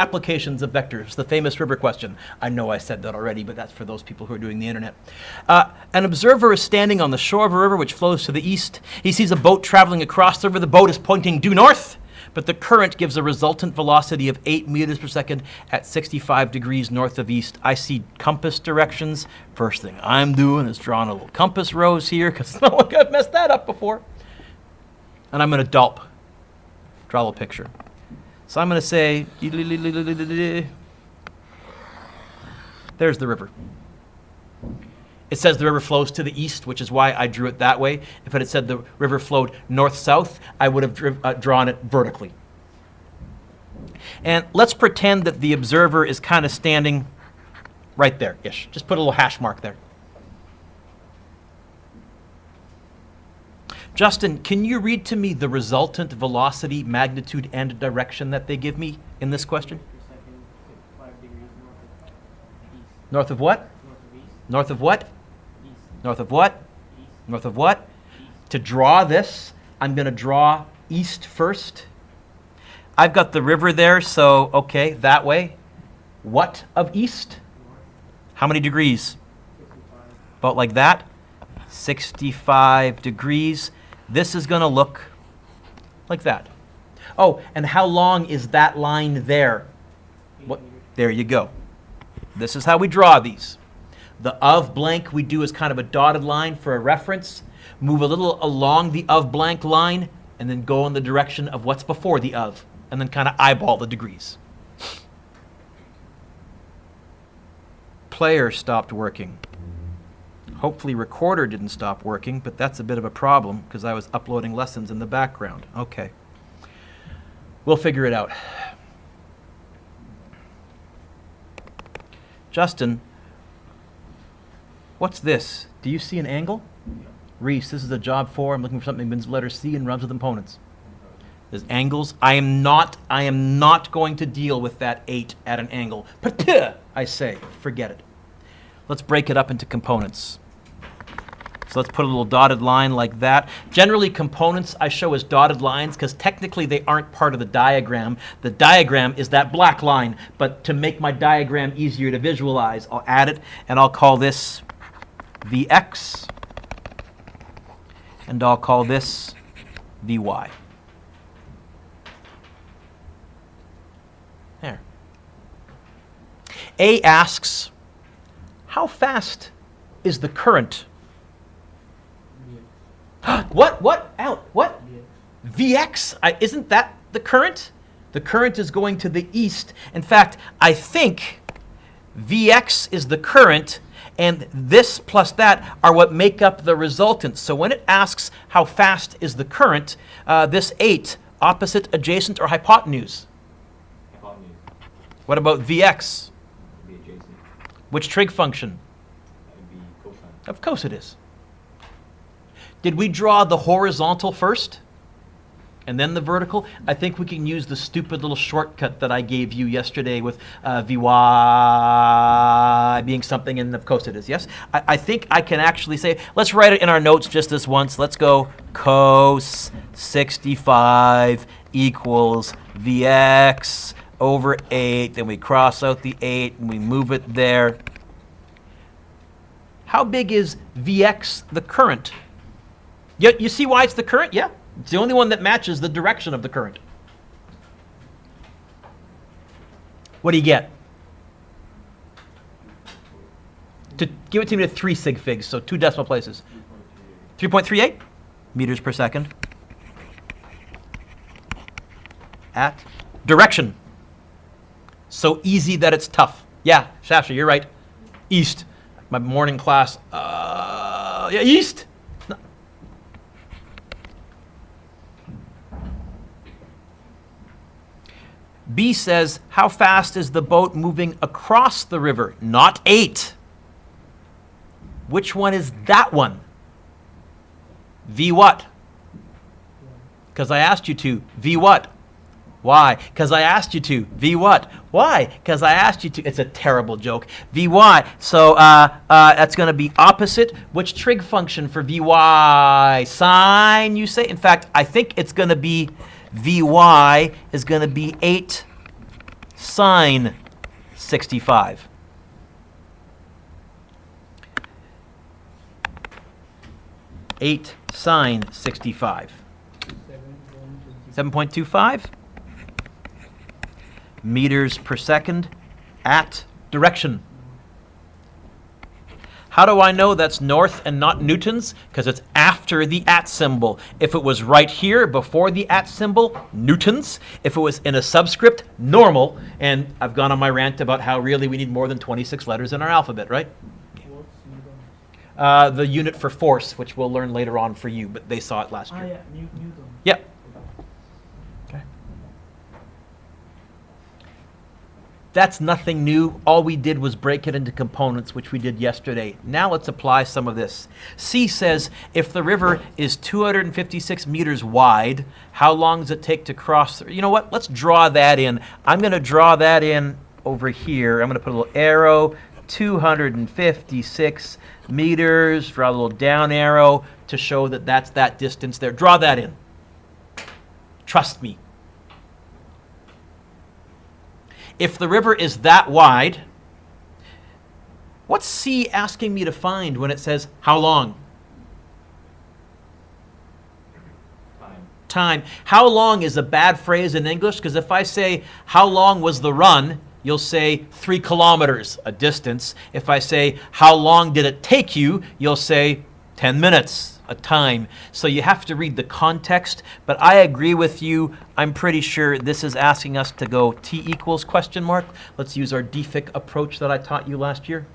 applications of vectors, the famous river question. I know I said that already, but that's for those people who are doing the internet. An observer is standing on the shore of a river which flows to the east. He sees a boat traveling across the river. The boat is pointing due north, but the current gives a resultant velocity of 8 meters per second at 65 degrees north of east. I see compass directions. First thing I'm doing is drawing a little compass rose here, because no one could have messed that up before. And I'm going to draw a little picture. So I'm going to say, there's the river. It says the river flows to the east, which is why I drew it that way. If it had said the river flowed north-south, I would have drawn it vertically. And let's pretend that the observer is kind of standing right there-ish. Just put a little hash mark there. Justin, can you read to me the resultant velocity, magnitude, and direction that they give me in this question? North of what? North of what? North of what? North of what? To draw this, I'm going to draw east first. I've got the river there, so okay, that way. What of east? How many degrees? About like that. 65 degrees. This is going to look like that. Oh, and how long is that line there? What? There you go. This is how we draw these. The of blank we do as kind of a dotted line for a reference. Move a little along the of blank line, and then go in the direction of what's before the of, and then kind of eyeball the degrees. Player stopped working. Hopefully recorder didn't stop working, but that's a bit of a problem because I was uploading lessons in the background. Okay. We'll figure it out. Justin, what's this? Do you see an angle? Reese, this is a job 4. I'm looking for something that begins with letter C and runs with components. There's angles. I am not going to deal with that 8 at an angle. I say, forget it. Let's break it up into components. So let's put a little dotted line like that. Generally, components I show as dotted lines because technically they aren't part of the diagram. The diagram is that black line, but to make my diagram easier to visualize, I'll add it, and I'll call this Vx, and I'll call this Vy. There. A asks, how fast is the current? What? Al, what? Vx? Isn't that the current? The current is going to the east. In fact, I think Vx is the current, and this plus that are what make up the resultant. So when it asks how fast is the current, this 8, opposite, adjacent, or hypotenuse? Hypotenuse. What about Vx? Be adjacent. Which trig function? That would be cosine. Of course it is. Did we draw the horizontal first and then the vertical? I think we can use the stupid little shortcut that I gave you yesterday with Vy being something, and of course it is, yes? I think I can actually say, let's write it in our notes just this once. Let's go cos 65 equals Vx over 8. Then we cross out the 8 and we move it there. How big is Vx, the current? You see why it's the current? Yeah. It's the only one that matches the direction of the current. What do you get? To give it to me to 3 sig figs, so 2 decimal places. 3.38 meters per second. At direction. So easy that it's tough. Yeah, Shasha, you're right. East. My morning class. Yeah, east. B says, how fast is the boat moving across the river? Not 8. Which one is that one? V what? Because I asked you to. V what? Why? Because I asked you to. V what? Why? Because I asked you to. It's a terrible joke. Vy. So that's going to be opposite. Which trig function for Vy? Sine, you say? In fact, I think it's going to be Vy is going to be 8 sine 65. Eight sine 65. 7.25 meters per second at direction. How do I know that's north and not newtons? Because it's after the at symbol. If it was right here before the at symbol, newtons. If it was in a subscript, normal. And I've gone on my rant about how really we need more than 26 letters in our alphabet, right? The unit for force, which we'll learn later on for you, but they saw it last year. Yeah, Newton. Yep. Okay. That's nothing new. All we did was break it into components, which we did yesterday. Now let's apply some of this. C says, if the river is 256 meters wide, how long does it take to cross? You know what? Let's draw that in. I'm going to draw that in over here. I'm going to put a little arrow, 256 meters, draw a little down arrow to show that that's that distance there. Draw that in. Trust me. If the river is that wide, what's C asking me to find when it says how long? Time. How long is a bad phrase in English? Because if I say how long was the run, you'll say 3 kilometers, a distance. If I say how long did it take you, you'll say 10 minutes. A time. So you have to read the context, but I agree with you. I'm pretty sure this is asking us to go t equals question mark. Let's use our DFIC approach that I taught you last year.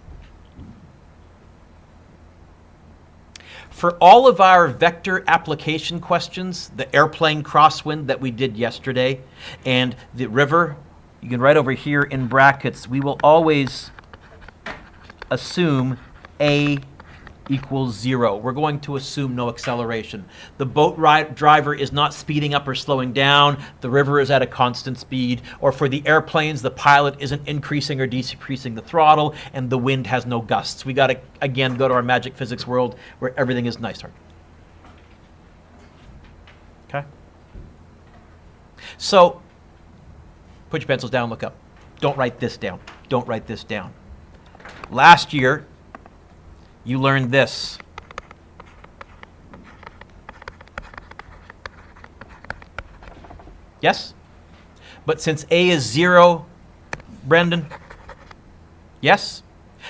For all of our vector application questions, the airplane crosswind that we did yesterday and the river, you can write over here in brackets, we will always assume A equals 0. We're going to assume no acceleration. The boat driver is not speeding up or slowing down. The river is at a constant speed. Or for the airplanes, the pilot isn't increasing or decreasing the throttle, and the wind has no gusts. We got to, again, go to our magic physics world where everything is nicer. Okay? So, put your pencils down, look up. Don't write this down. Don't write this down. Last year, you learned this. Yes? But since A is 0, Brendan? Yes?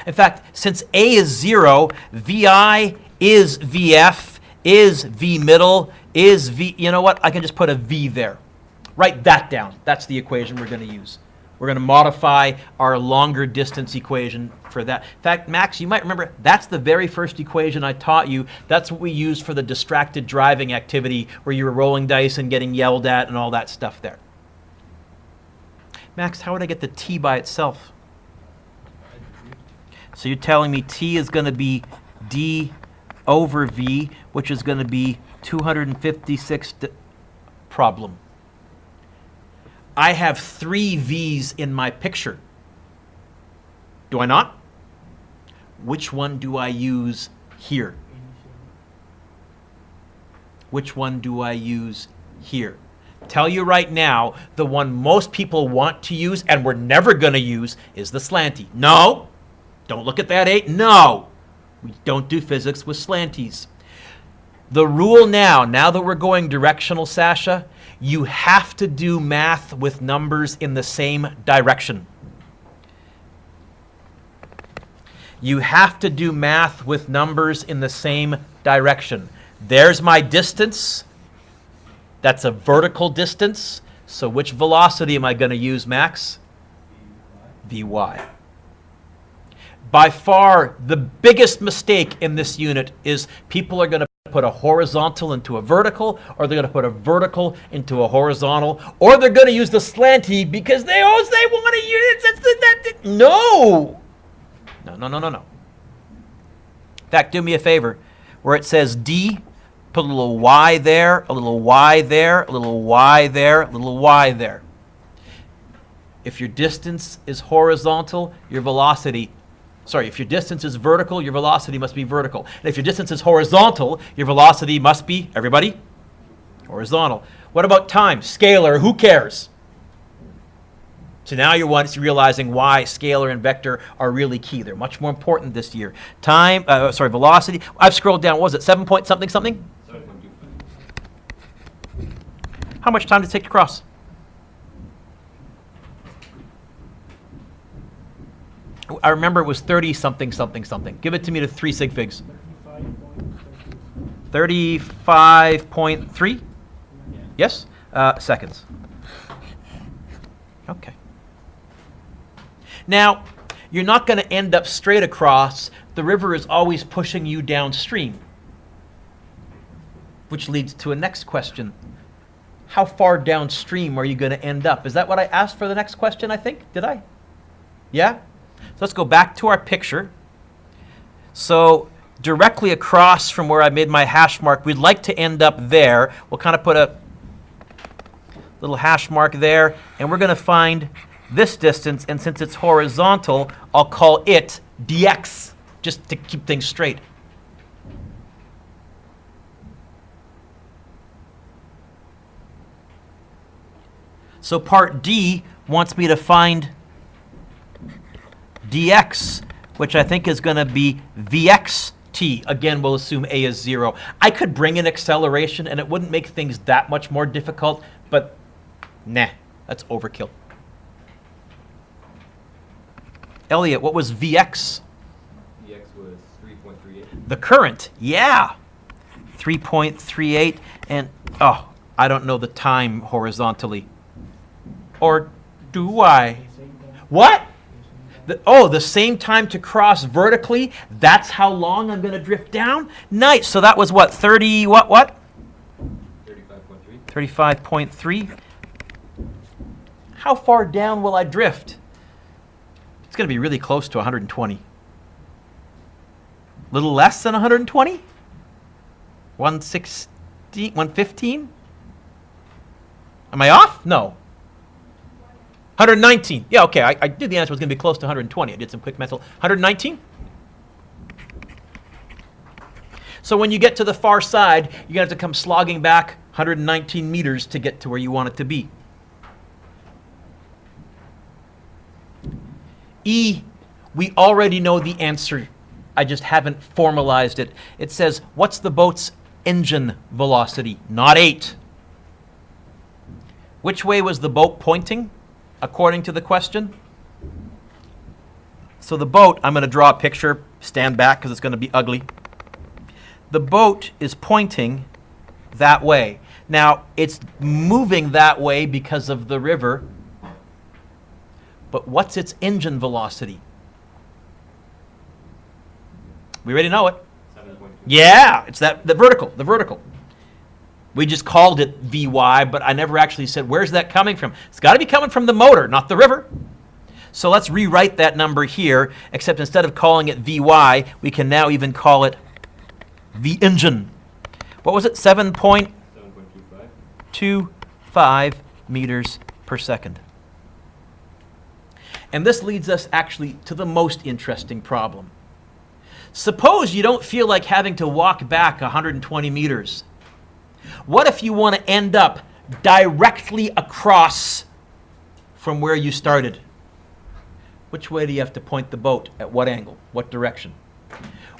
In fact, since A is 0, VI is VF, is V middle, is V, you know what? I can just put a V there. Write that down. That's the equation we're going to use. We're going to modify our longer distance equation for that. In fact, Max, you might remember, that's the very first equation I taught you. That's what we used for the distracted driving activity where you were rolling dice and getting yelled at and all that stuff there. Max, how would I get the T by itself? So you're telling me T is going to be D over V, which is going to be 256 problem. I have 3 V's in my picture. Do I not? Which one do I use here? Which one do I use here? Tell you right now, the one most people want to use and we're never going to use is the slanty. No, don't look at that 8. No, we don't do physics with slanties. The rule now that we're going directional, Sasha, you have to do math with numbers in the same direction. You have to do math with numbers in the same direction. There's my distance. That's a vertical distance. So which velocity am I going to use, Max? Vy. By far, the biggest mistake in this unit is people are going to put a horizontal into a vertical, or they're going to put a vertical into a horizontal, or they're going to use the slanty because they want to use it. No. In fact, do me a favor. Where it says D, put a little y there, a little y there, a little y there, a little y there. If your distance is horizontal, your velocity if your distance is vertical, your velocity must be vertical. And if your distance is horizontal, your velocity must be, everybody, horizontal. What about time? Scalar, who cares? So now you're once realizing why scalar and vector are really key. They're much more important this year. Velocity. I've scrolled down. What was it? 7 point something something? 7.25. How much time did it take to cross? I remember it was 30 something something something. Give it to me to 3 sig figs. 35.3? Yes? Seconds. Okay. Now, you're not going to end up straight across. The river is always pushing you downstream. Which leads to a next question. How far downstream are you going to end up? Is that what I asked for the next question, I think? Did I? Yeah? So let's go back to our picture. So directly across from where I made my hash mark, we'd like to end up there. We'll kind of put a little hash mark there, and we're going to find this distance, and since it's horizontal, I'll call it dx, just to keep things straight. So part D wants me to find dx, which I think is going to be vxt. Again, we'll assume a is 0. I could bring in acceleration, and it wouldn't make things that much more difficult, but nah, that's overkill. Elliot, what was Vx? Vx was 3.38. The current, yeah. 3.38, and I don't know the time horizontally. Or do I? What? The same time to cross vertically? That's how long I'm going to drift down? Nice. So that was what, 30, what? 35.3. 35.3. How far down will I drift? It's going to be really close to 120. Little less than 120? 160, 115? Am I off? No. 119. Yeah, okay. I did the answer was going to be close to 120. I did some quick mental. 119? So when you get to the far side, you're going to have to come slogging back 119 meters to get to where you want it to be. E, we already know the answer. I just haven't formalized it. It says, what's the boat's engine velocity? Not 8. Which way was the boat pointing, according to the question? So the boat, I'm going to draw a picture, stand back because it's going to be ugly. The boat is pointing that way. Now, it's moving that way because of the river, but what's its engine velocity? We already know it. 7.2. Yeah, it's the vertical. We just called it Vy, but I never actually said, where's that coming from? It's got to be coming from the motor, not the river. So let's rewrite that number here, except instead of calling it Vy, we can now even call it V engine. What was it? 7.25 meters per second. And this leads us actually to the most interesting problem. Suppose you don't feel like having to walk back 120 meters. What if you want to end up directly across from where you started? Which way do you have to point the boat? At what angle? What direction?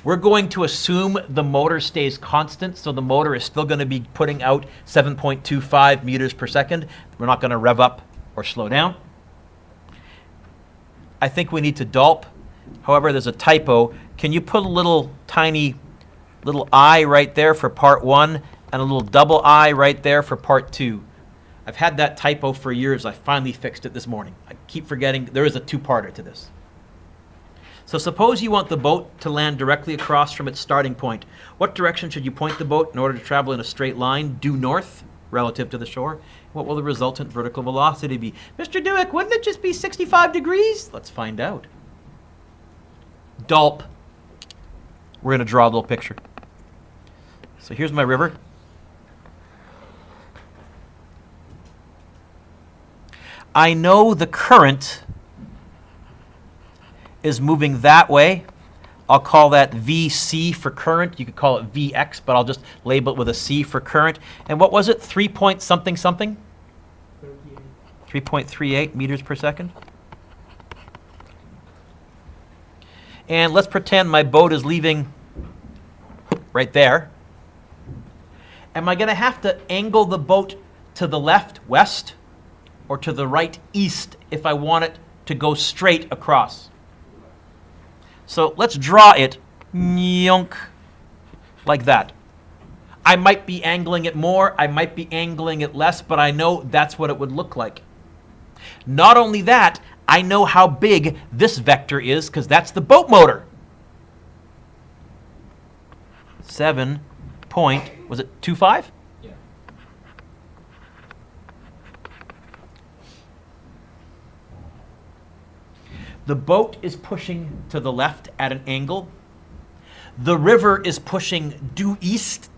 We're going to assume the motor stays constant, so the motor is still going to be putting out 7.25 meters per second. We're not going to rev up or slow down. I think we need to dulp. However, there's a typo. Can you put a little tiny little I right there for part 1 and a little double I right there for part 2? I've had that typo for years. I finally fixed it this morning. I keep forgetting there is a 2-parter to this. So suppose you want the boat to land directly across from its starting point. What direction should you point the boat in order to travel in a straight line due north relative to the shore? What will the resultant vertical velocity be? Mr. Dewick, wouldn't it just be 65 degrees? Let's find out. Dulp. We're going to draw a little picture. So here's my river. I know the current is moving that way. I'll call that VC for current. You could call it VX, but I'll just label it with a C for current. And what was it? 3 point something something? 3.38 meters per second. And let's pretend my boat is leaving right there. Am I going to have to angle the boat to the left, west, or to the right, east, if I want it to go straight across? So let's draw it like that. I might be angling it more, I might be angling it less, but I know that's what it would look like. Not only that, I know how big this vector is because that's the boat motor. 7 point, was it 2.5? Yeah. The boat is pushing to the left at an angle. The river is pushing due east.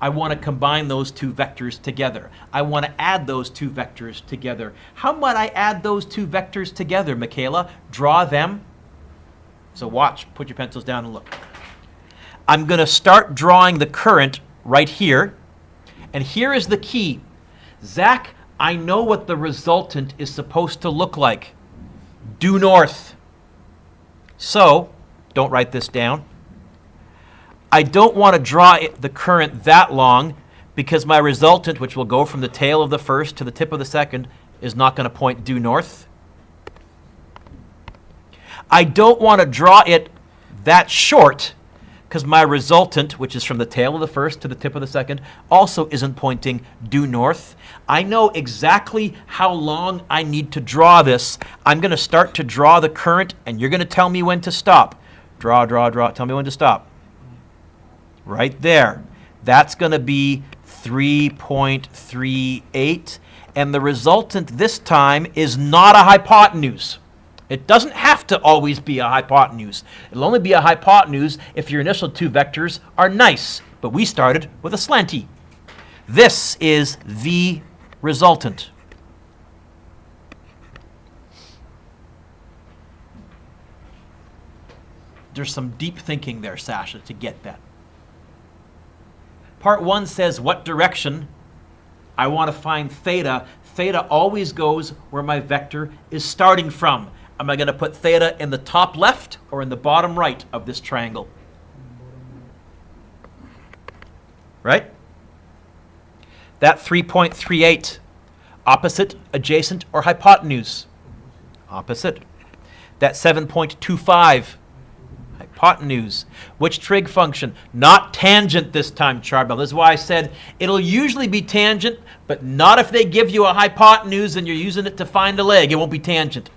I want to combine those two vectors together. I want to add those two vectors together. How might I add those two vectors together, Michaela? Draw them. So watch, put your pencils down and look. I'm going to start drawing the current right here. And here is the key. Zach, I know what the resultant is supposed to look like. Due north. So, don't write this down. I don't want to draw the current that long because my resultant, which will go from the tail of the first to the tip of the second, is not going to point due north. I don't want to draw it that short because my resultant, which is from the tail of the first to the tip of the second, also isn't pointing due north. I know exactly how long I need to draw this. I'm going to start to draw the current, and you're going to tell me when to stop. Draw, draw, draw. Tell me when to stop. Right there. That's going to be 3.38. And the resultant this time is not a hypotenuse. It doesn't have to always be a hypotenuse. It'll only be a hypotenuse if your initial two vectors are nice. But we started with a slanty. This is the resultant. There's some deep thinking there, Sasha, to get that. Part 1 says what direction I want to find theta. Theta always goes where my vector is starting from. Am I going to put theta in the top left or in the bottom right of this triangle? Right? That 3.38, opposite, adjacent, or hypotenuse? Opposite. That 7.25, hypotenuse. Which trig function? Not tangent this time, Charbel. This is why I said it'll usually be tangent, but not if they give you a hypotenuse and you're using it to find a leg. It won't be tangent.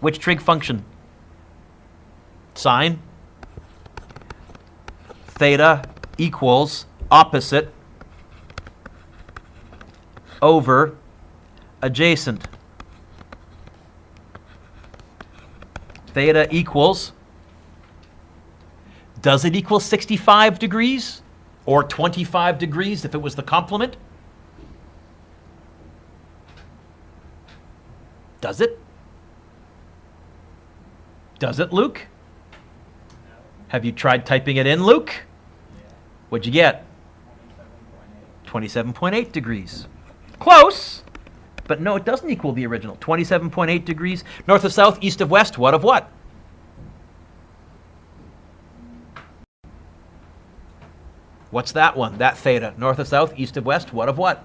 Which trig function? Sine. Theta equals opposite over adjacent. Theta equals, does it equal 65 degrees or 25 degrees if it was the complement? Does it? Does it, Luke? No. Have you tried typing it in, Luke? Yeah. What'd you get? 27.8. 27.8 degrees. Close, but no, it doesn't equal the original. 27.8 degrees. North of south, east of west, what of what? What's that one? That theta. North of south, east of west, what of what?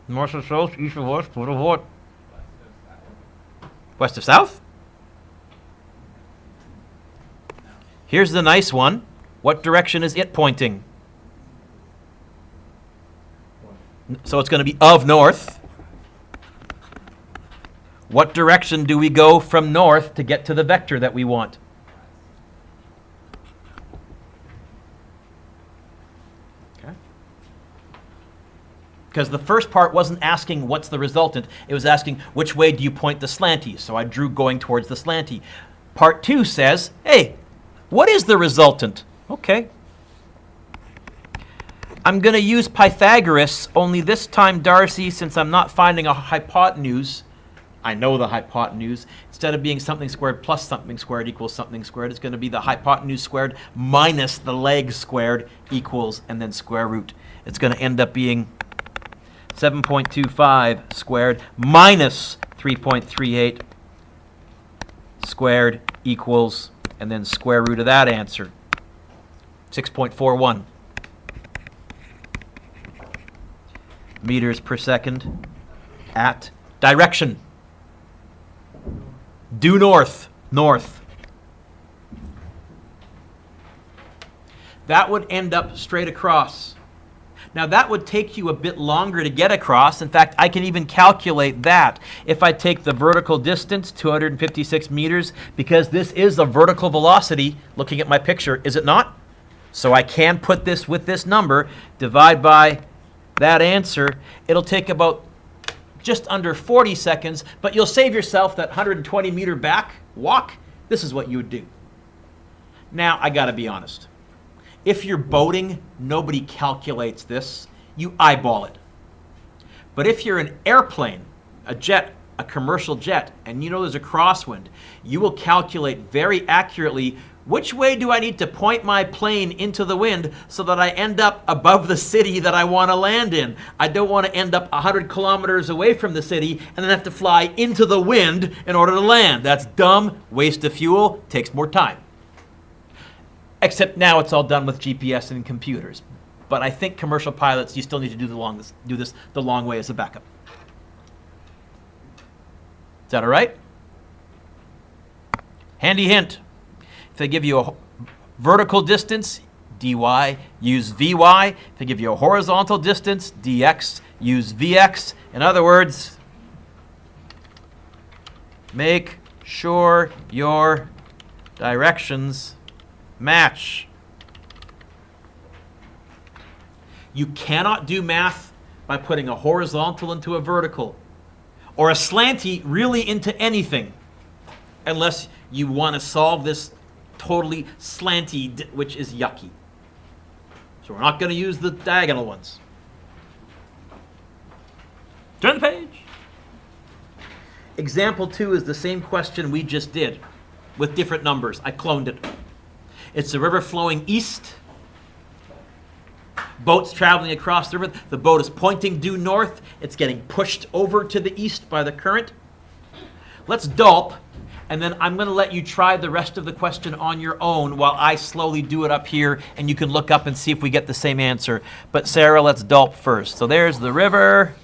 North of south, east of west, what of what? West of south? Here's the nice one. What direction is it pointing? So it's going to be of north. What direction do we go from north to get to the vector that we want? Okay. Because the first part wasn't asking what's the resultant. It was asking which way do you point the slanty. So I drew going towards the slanty. Part 2 says, hey, what is the resultant? Okay. I'm going to use Pythagoras, only this time, Darcy, since I'm not finding a hypotenuse, I know the hypotenuse. Instead of being something squared plus something squared equals something squared, it's going to be the hypotenuse squared minus the leg squared equals, and then square root. It's going to end up being 7.25 squared minus 3.38 squared equals, and then square root of that answer, 6.41 meters per second at direction. Due north, north. That would end up straight across. Now that would take you a bit longer to get across. In fact, I can even calculate that. If I take the vertical distance, 256 meters, because this is a vertical velocity, looking at my picture, is it not? So I can put this with this number, divide by that answer. It'll take about just under 40 seconds, but you'll save yourself that 120 meter back walk. This is what you would do. Now, I gotta be honest. If you're boating, nobody calculates this. You eyeball it. But if you're an airplane, a jet, a commercial jet, and you know there's a crosswind, you will calculate very accurately which way do I need to point my plane into the wind so that I end up above the city that I want to land in. I don't want to end up 100 kilometers away from the city and then have to fly into the wind in order to land. That's dumb, waste of fuel, takes more time. Except now it's all done with GPS and computers. But I think commercial pilots, you still need to do this the long way as a backup. Is that all right? Handy hint. If they give you a vertical distance, dy, use vy. If they give you a horizontal distance, dx, use vx. In other words, make sure your directions match. You cannot do math by putting a horizontal into a vertical or a slanty really into anything unless you want to solve this totally slanty, which is yucky. So we're not going to use the diagonal ones. Turn the page. Example 2 is the same question we just did with different numbers. I cloned it. It's a river flowing east. Boat's traveling across the river. The boat is pointing due north. It's getting pushed over to the east by the current. Let's dolp. And then I'm going to let you try the rest of the question on your own while I slowly do it up here, and you can look up and see if we get the same answer. But Sarah, let's dolp first. So there's the river.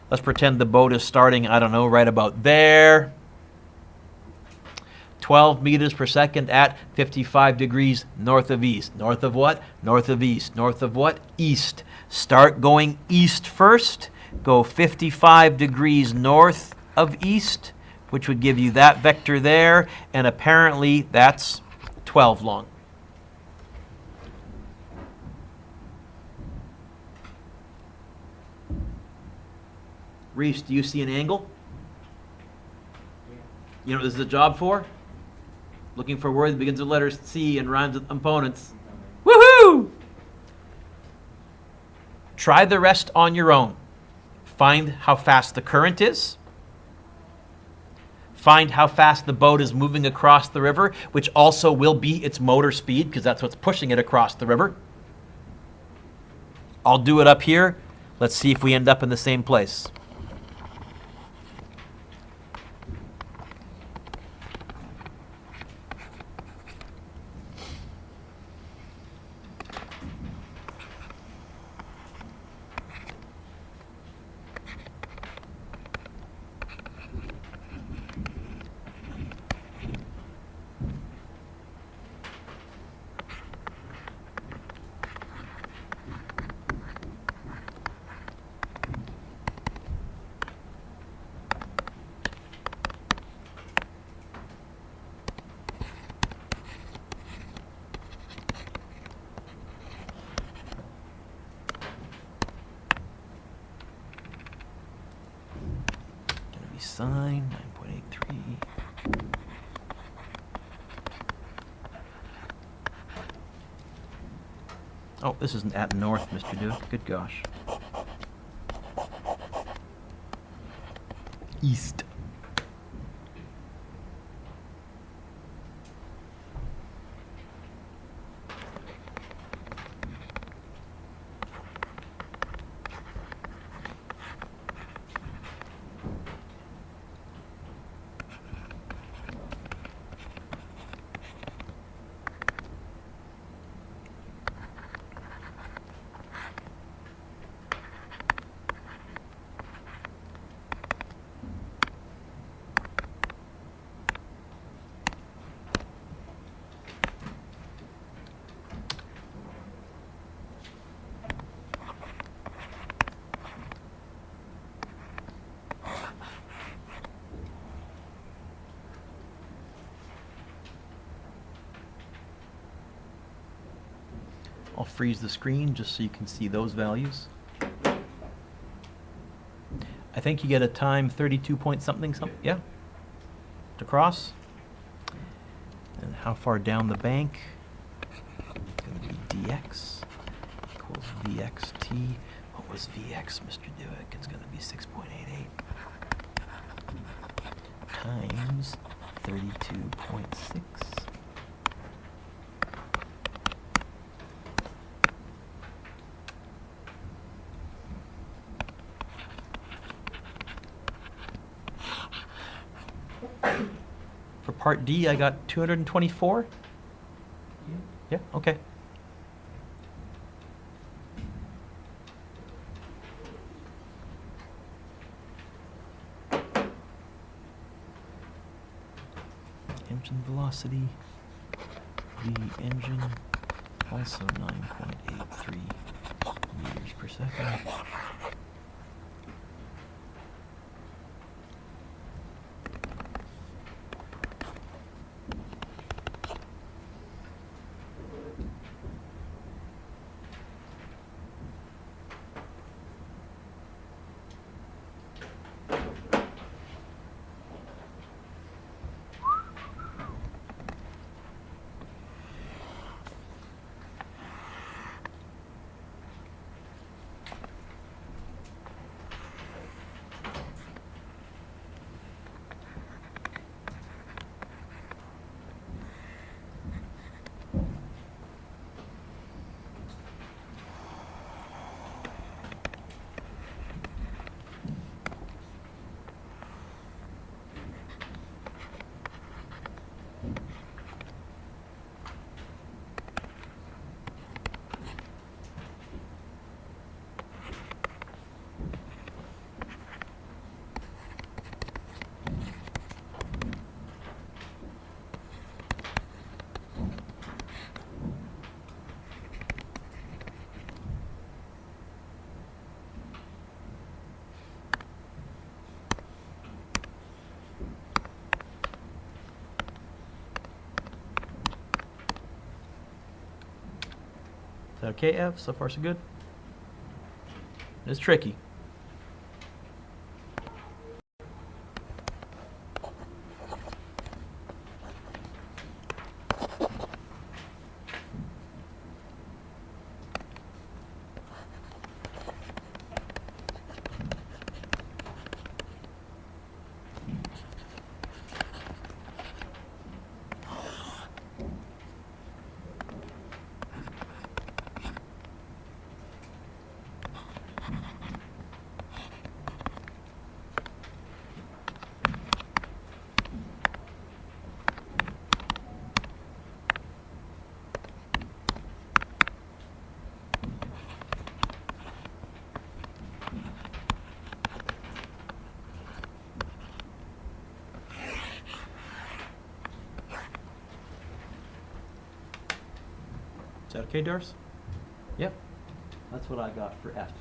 Let's pretend the boat is starting, I don't know, right about there. 12 meters per second at 55 degrees north of east. North of what? North of east. North of what? East. Start going east first. Go 55 degrees north of east, which would give you that vector there, and apparently that's 12 long. Reese, do you see an angle? You know what this is a job for? Looking for a word that begins with letters C and rhymes with opponents. Woohoo! Try the rest on your own. Find how fast the current is. Find how fast the boat is moving across the river, which also will be its motor speed, because that's what's pushing it across the river. I'll do it up here. Let's see if we end up in the same place. Sine 9.83. Oh, this isn't at north, Mr. Duke. Good gosh. East. I'll freeze the screen just so you can see those values. I think you get a time 32 point something, yeah? To cross. And how far down the bank? It's going to be dx equals vxt. What was vx, Mr. Dewick? It's going to be 6.88 times 32.6. For part D, I got 224? Yeah, okay. Engine velocity, the engine, also 9.83 meters per second. Is that okay, Ev? So far, so good? It's tricky. Is that okay, Doris? Yep. That's what I got for F.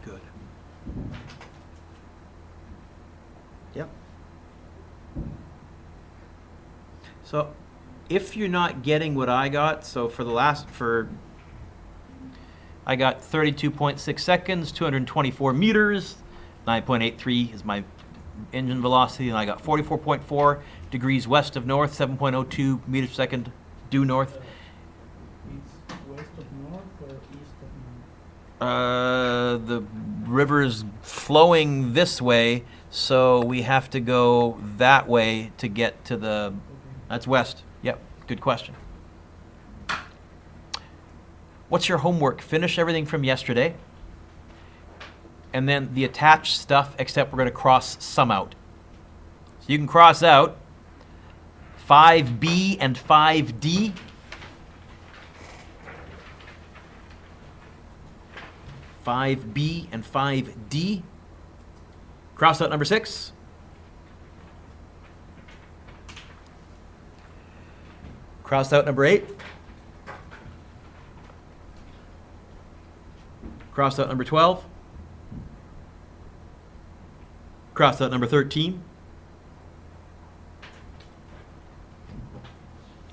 Good. Yep. So if you're not getting what I got, so for the I got 32.6 seconds, 224 meters, 9.83 is my engine velocity, and I got 44.4 degrees west of north, 7.02 meters per second due north. It's west of north or east of north? The river's flowing this way, so we have to go that way to get to the... That's west. Yep, good question. What's your homework? Finish everything from yesterday, and then the attached stuff, except we're going to cross some out. So you can cross out 5B and 5D. $5B and $5D. Cross out number 6. Cross out number 8. Cross out number 12. Cross out number 13.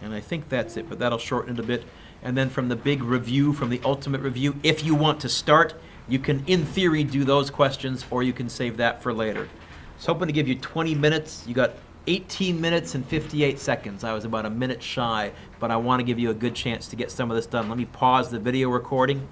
And I think that's it, but that'll shorten it a bit. And then from the big review, from the ultimate review, if you want to start, you can, in theory, do those questions, or you can save that for later. So hoping to give you 20 minutes. You got 18 minutes and 58 seconds. I was about a minute shy, but I want to give you a good chance to get some of this done. Let me pause the video recording.